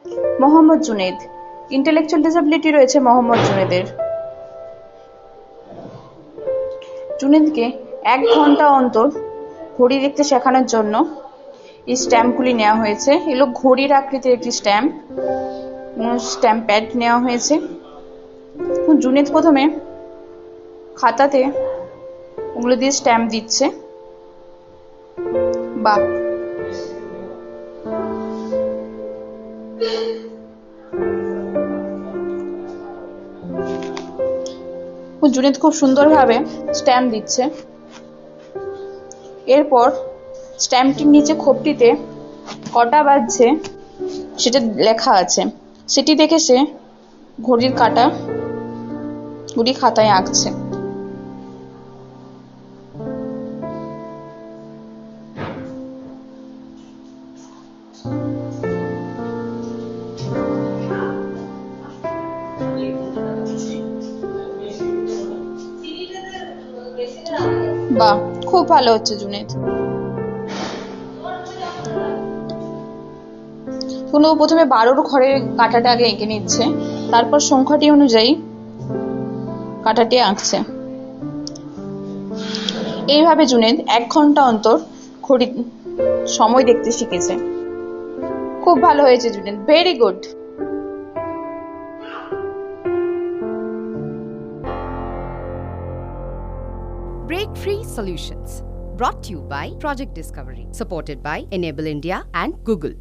Mohammad Juned, intellectual disability রয়েছে মোহাম্মদ জুনেদের। জুনেদকে 1 ঘন্টা অন্তর ঘড়ি দেখতে শেখানোর জন্য এই স্ট্যাম্পগুলি নেওয়া হয়েছে। এগুলো ঘড়ির আকৃতির একটি স্ট্যাম্প, স্ট্যাম্প প্যাড নেওয়া হয়েছে। জুনেদ প্রথমে খাতাতে ওগুলো দিয়ে স্ট্যাম্প দিচ্ছে। বা জুনেদ খুব সুন্দরভাবে স্ট্যাম্প দিচ্ছে। এরপর স্ট্যাম্পটির নিচে খোপটিতে কটা বাজছে সেটা লেখা আছে, সেটি দেখে সে ঘড়ির কাঁটা ঘড়ি খাতায় আঁকছে। বাহ, খুব ভালো হচ্ছে জুনেদ। প্রথমে 12 ঘরে কাঁটাটা আগে এঁকে নিচ্ছে, তারপর সংখ্যাটি অনুযায়ী কাঁটাটি আঁকছে। এইভাবে জুনেদ 1 ঘন্টা অন্তর ঘড়ি সময় দেখতে শিখেছে। খুব ভালো হয়েছে Juned, very good. Breakfreesolutions, brought to you by Project Discovery, supported by Enable India and Google.